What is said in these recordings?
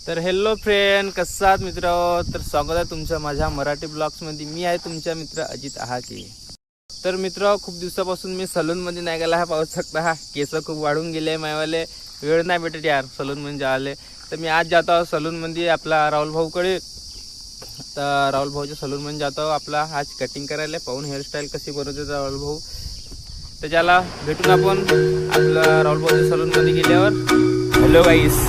तर hello friend, कसं आहात मित्र? तर स्वागत आहे तुमच्या माझ्या मराठी ब्लॉग्समध्ये. मी आहे तुमचा मित्र अजित आहाके. तर मित्र, खूप दिवसापासून मी सलूनमध्ये नाही गेला. हा पाहू शकता, हा केस खूप वाढून गेले मायवाले. वेळ नाही भेटत यार सलूनमध्ये जायला. तर मी आज जातो आहोत सलूनमध्ये आपला राहुल भाऊकडे. तर राहुल भाऊच्या सलूनमध्ये जातो आपला आज कटिंग करायला. पाहून हेअरस्टाईल कशी बनवते राहुल भाऊ. त्याच्याला भेटून आपण आपलं राहुल भाऊच्या सलूनमध्ये गेल्यावर. हॅलो गाईस.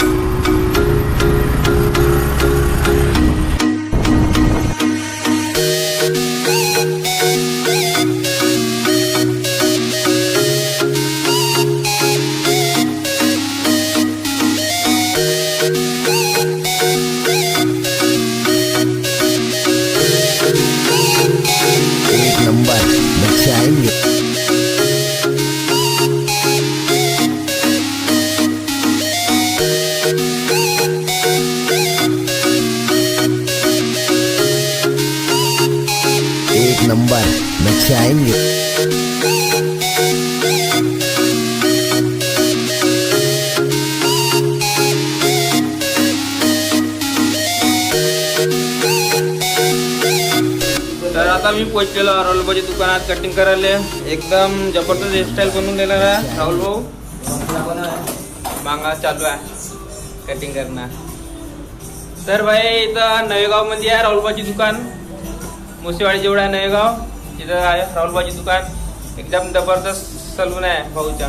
नंबर बच्चे आएंगे। एक नंबर बच्चे आएंगे। तर आता मी पोहोचलेलो राहुल भाऊच्या दुकानात कटिंग करायला. एकदम जबरदस्त हेअरस्टाईल बनवून देणार आहे राहुल भाऊ. मागा चालू आहे कटिंग करणं. तर भाई इथं नवेगावमध्ये आहे राहुल भाऊची दुकान. मुसेवाडी जेवढं आहे नवेगाव तिथं आहे राहुल भाऊची दुकान. एकदम जबरदस्त सलून आहे भाऊच्या.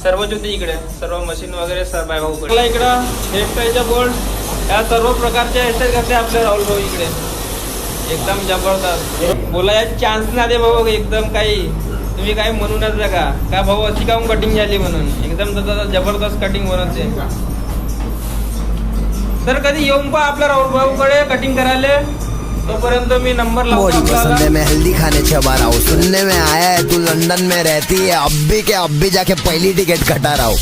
सर्वच होते इकडे, सर्व मशीन वगैरे सर्व आहे भाऊकडे. इकडं हेअरस्टाईलचा बोर्ड, या सर्व प्रकारचे हेअरस्टाईल करते आपले राहुल भाऊ इकडे. एकदम जबरदस्त. बोलायचा चान्स ना दे भाऊ. एकदम काही तुम्ही काही म्हणू नका का भाऊ अशी काऊन कटिंग झाली म्हणून. एकदम जबरदस्त कटिंग बनवते. तर कधी येऊन पहा आपल्या राहुल भाऊकडे कटिंग करायला. तोपर्यंत मी नंबर बॉडी पसंद है, मैं हल्दी खाने चबा रहा हूँ। सुनने में आया है तू लंदन में रहती है, अब भी जाके पहली टिकट कटा रहा हूँ।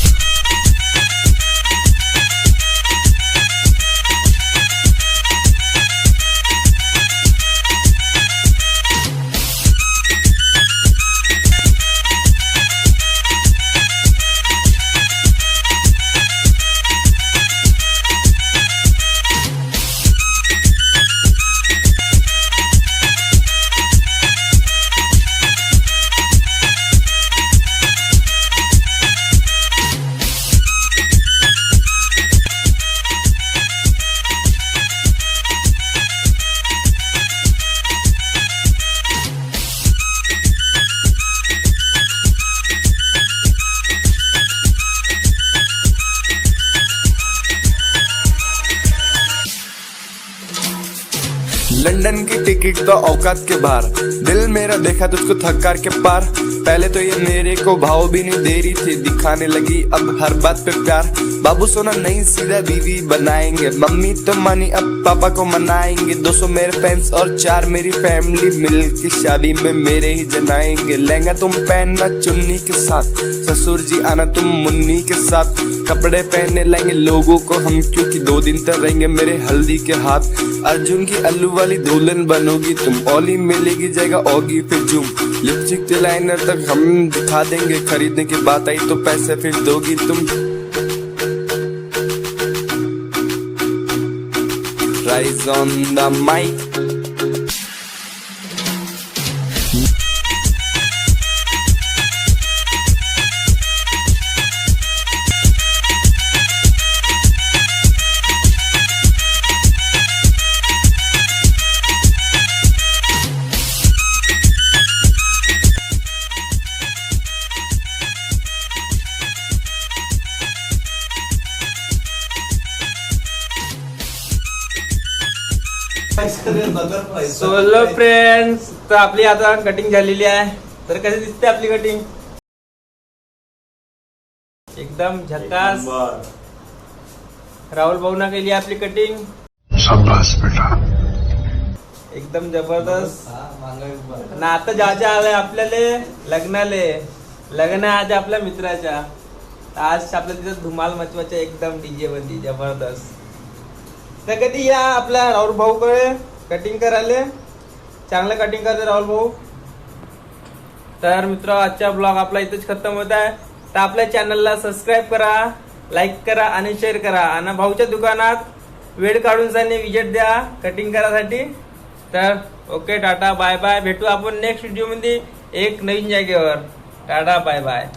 लंदन की टिकट तो औकात के बाहर, दिल मेरा देखा तुझको थकार के पार। पहले तो ये मेरे को भाव भी नहीं दे रही थी, दिखाने लगी अब हर बात पे प्यार। बाबू सोना नहीं सीधा बीवी बनाएंगे, मम्मी तो मानी अब पापा को मनाएंगे। 200 मेरे फैंस और 4 मेरी फैमिली मिल की शादी में मेरे ही जनाएंगे। लहंगा तुम पहनना चुन्नी के साथ, ससुर जी आना तुम मुन्नी के साथ। कपड़े पहनने लाएंगे लोगों को हम, क्योंकि 2 दिन तक रहेंगे मेरे हल्दी के हाथ। अर्जुन की अल्लू वाली दुल्हन बनोगी तुम, ओली मिलेगी जाएगा ओगी फिर झूम। लिपस्टिक से लाइनर तक हम दिखा देंगे, खरीदने की बात आई तो पैसे फिर दोगी तुम। Rise on the mic. Solo friends, तर आपली आता कटिंग झालेली आहे. तर कशी दिसते आपली कटिंग? एकदम झकास. राहुल भाऊना केली आपली कटिंग. शाबाश बेटा. एकदम जबरदस्त. ना आता जायचं आलंय आपल्याला लग्नाले. लग्न आज आपल्या मित्राच्या. आज आपल्या तिथं धुमाल मचवायच्या एकदम डीजे मध्ये जबरदस्त. तर कधी या आपल्या राहुल भाऊकडे कटिंग करायला. चांगलं कटिंग करते राहुल भाऊ. तर मित्र, आजचा ब्लॉग आपला इथेच खतम होत आहे. तर आपल्या चॅनलला सबस्क्राईब करा, लाईक करा आणि शेअर करा. आणि भाऊच्या दुकानात वेळ काढून सांगणे विजिट द्या कटिंग करायसाठी. तर ओके, टाटा बाय बाय. भेटू आपण नेक्स्ट व्हिडिओ मध्ये एक नवीन जागेवर. Tata bye bye.